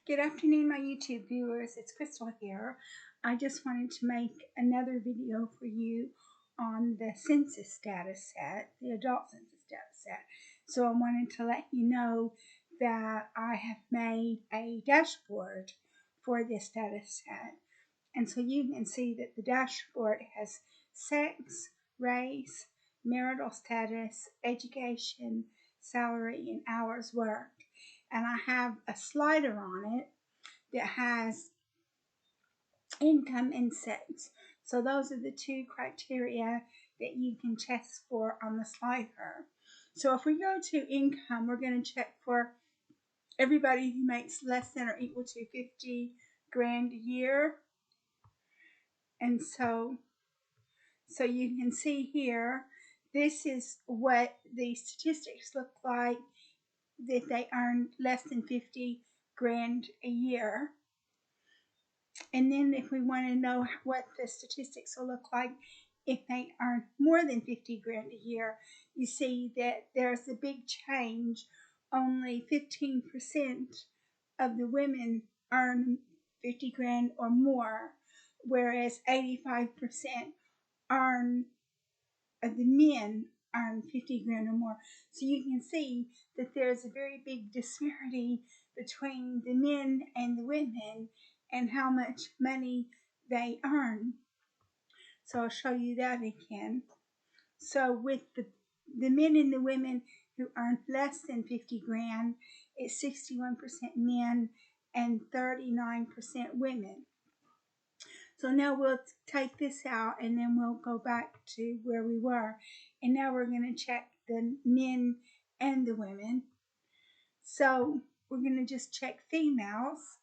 Good afternoon, my YouTube viewers. It's Crystal here. I just wanted to make another video for you on the census data set, the adult census data set. So I wanted to let you know that I have made a dashboard for this data set. And so you can see that the dashboard has sex, race, marital status, education, salary, and hours worked. And I have a slider on it that has income and sex. So those are the two criteria that you can test for on the slider. So if we go to income, we're going to check for everybody who makes less than or equal to 50 grand a year. And so you can see here, this is what the statistics look like if they earn less than 50 grand a year. And then if we want to know what the statistics will look like if they earn more than 50 grand a year, you see that there's a big change. Only 15% of the women earn 50 grand or more, whereas 85% of the men earn 50 grand or more. So you can see that there's a very big disparity between the men and the women and how much money they earn. So I'll show you that again. So with the men and the women who earn less than 50 grand, it's 61% men and 39% women. So now we'll take this out and then we'll go back to where we were. And now we're going to check the men and the women. So we're going to just check females.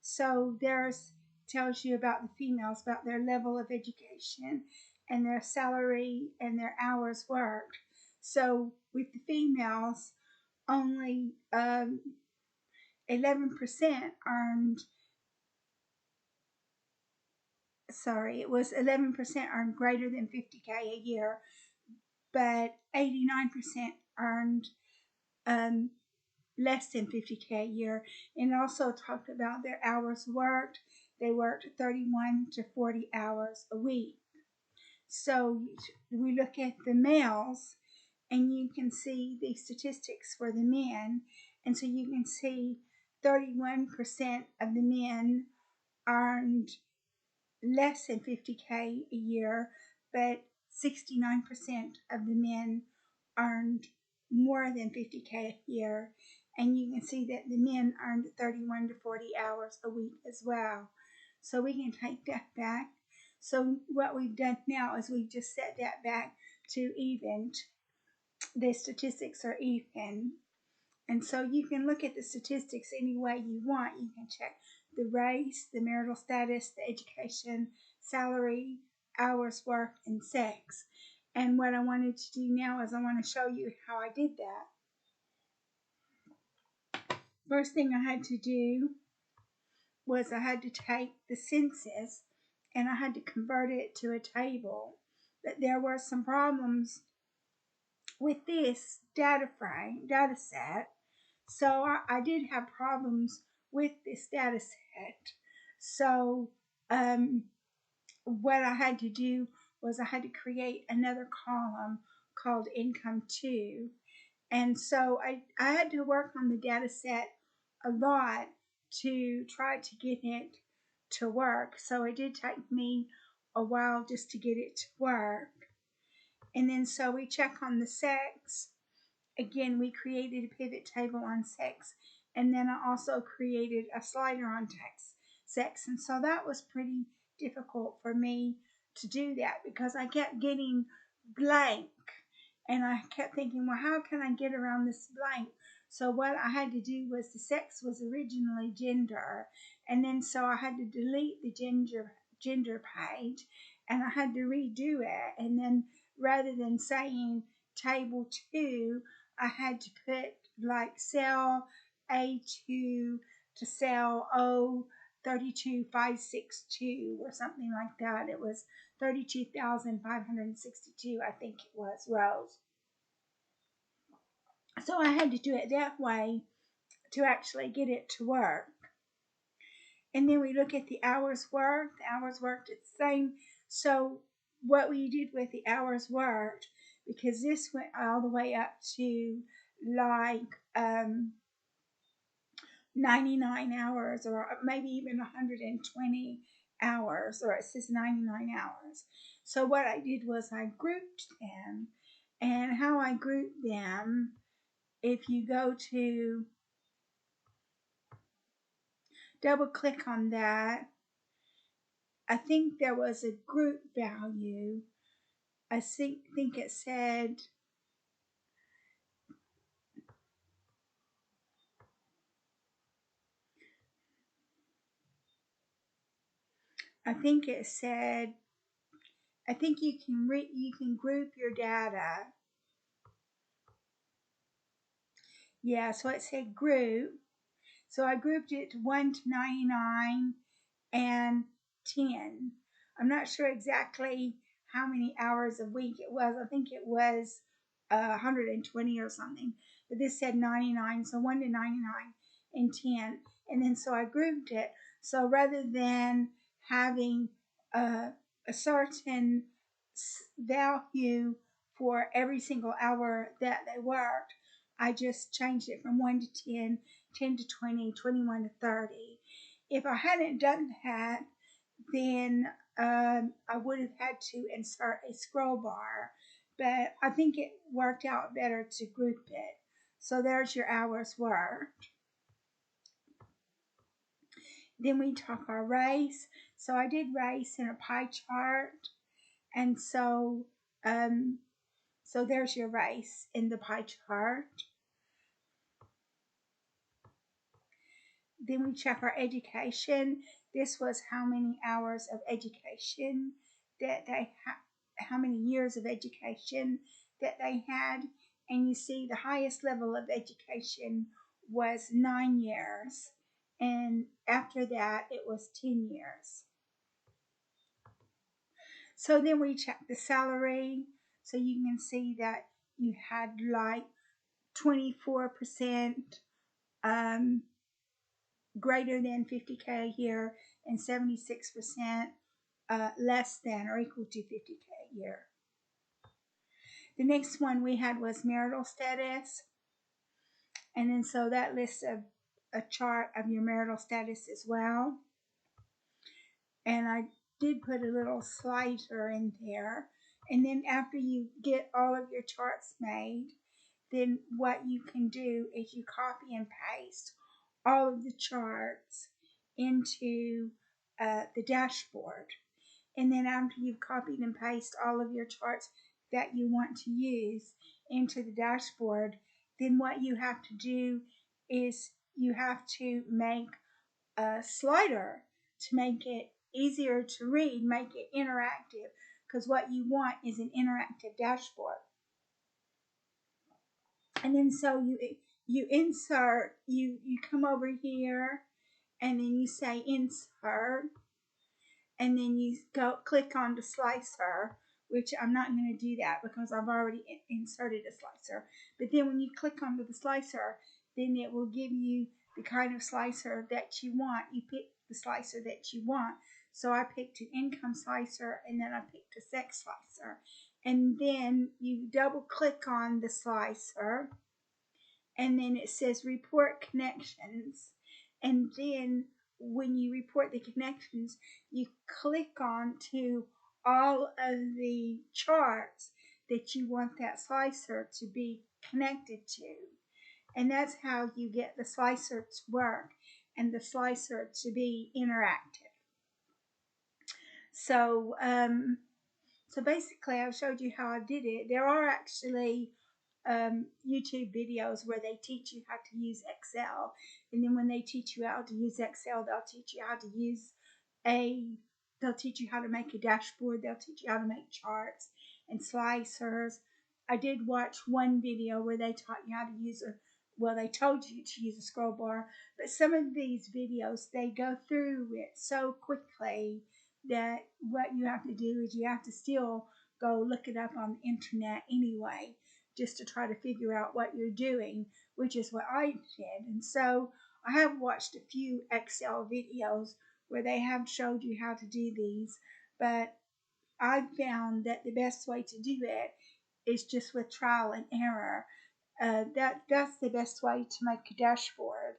So there's tells you about the females, about their level of education and their salary and their hours worked. So with the females, only 11% earned. It was 11% earned greater than 50K a year, but 89% earned less than 50K a year, and also talked about their hours worked. They worked 31 to 40 hours a week. So we look at the males, and you can see the statistics for the men, and so you can see 31% of the men earned less than 50K a year, but 69% of the men earned more than 50K a year. And you can see that the men earned 31 to 40 hours a week as well. So we can take that back. So what we've done now is we've just set that back to even. The statistics are even. And so you can look at the statistics any way you want. You can check the race, the marital status, the education, salary, hours worked, and sex. And what I wanted to do now is I want to show you how I did that. First thing I had to do was I had to take the census and I had to convert it to a table. But there were some problems with this data set. So I did have problems with this data set. So what I had to do was I had to create another column called income 2. And so I had to work on the data set a lot to try to get it to work. So it did take me a while just to get it to work. And then so we check on the sex. Again, we created a pivot table on sex, and then I also created a slider on sex. And so that was pretty difficult for me to do that because I kept getting blank, and I kept thinking, well, how can I get around this blank? So what I had to do was the sex was originally gender, and then so I had to delete the gender page, and I had to redo it. And then rather than saying table 2, I had to put like cell A2 to cell O32562 or something like that. It was 32,562, I think it was, rows. So I had to do it that way to actually get it to work. And then we look at the hours worked. The hours worked, it's the same. So what we did with the hours worked, because this went all the way up to like 99 hours, or maybe even 120 hours, or it says 99 hours. So what I did was I grouped them. And how I grouped them, if you go to double click on that, I think there was a group value. I think it said, I think it said, I think you can group your data. Yeah, so it said group. So I grouped it to 1 to 99 and 10. I'm not sure exactly how many hours a week it was. I think it was 120 or something. But this said 99, so 1 to 99 and 10. And then so I grouped it. So rather than having a certain value for every single hour that they worked, I just changed it from 1 to 10, 10 to 20, 21 to 30. If I hadn't done that, then I would have had to insert a scroll bar, but I think it worked out better to group it. So there's your hours worked. Then we took our race. So I did race in a pie chart, and so so there's your race in the pie chart. Then we check our education. This was how many hours of education that they had, how many years of education that they had. And you see the highest level of education was 9 years. And after that, it was 10 years. So then we check the salary. So you can see that you had like 24% greater than 50K a year and 76% less than or equal to 50K a year. The next one we had was marital status. And then so that lists a chart of your marital status as well. And I did put a little slicer in there. And then after you get all of your charts made, then what you can do is you copy and paste all of the charts into the dashboard. And then after you've copied and pasted all of your charts that you want to use into the dashboard, then what you have to do is you have to make a slider to make it easier to read, make it interactive, because what you want is an interactive dashboard. And then so you insert, you come over here, and then you say insert, and then you go click on the slicer, which I'm not going to do that because I've already inserted a slicer. But then when you click onto the slicer, then it will give you the kind of slicer that you want. You pick the slicer that you want. So I picked an income slicer, and then I picked a sex slicer. And then you double click on the slicer, and then it says report connections. And then when you report the connections, you click on to all of the charts that you want that slicer to be connected to. And that's how you get the slicer to work and the slicer to be interactive. So, so basically I've showed you how I did it. There are actually YouTube videos where they teach you how to use Excel, and then when they teach you how to use Excel, they'll teach you how to they'll teach you how to make a dashboard, they'll teach you how to make charts and slicers. I did watch one video where they taught you how to use they told you to use a scroll bar, but some of these videos, they go through it so quickly that what you have to do is you have to still go look it up on the internet anyway, just to try to figure out what you're doing, which is what I did. And so I have watched a few Excel videos where they have showed you how to do these, but I found that the best way to do it is just with trial and error. That's the best way to make a dashboard,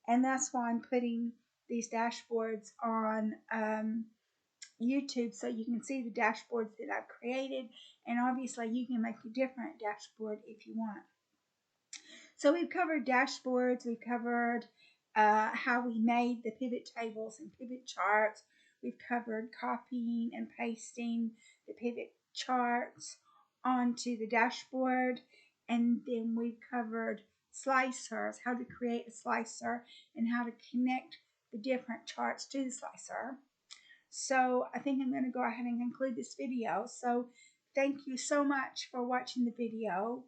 and that's why I'm putting these dashboards on YouTube so you can see the dashboards that I've created, and obviously you can make a different dashboard if you want. So we've covered dashboards, we've covered how we made the pivot tables and pivot charts, we've covered copying and pasting the pivot charts onto the dashboard, and then we've covered slicers, how to create a slicer and how to connect the different charts to the slicer. So I think I'm going to go ahead and conclude this video. So thank you so much for watching the video.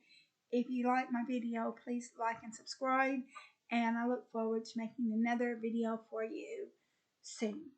If you like my video, please like and subscribe, and I look forward to making another video for you soon.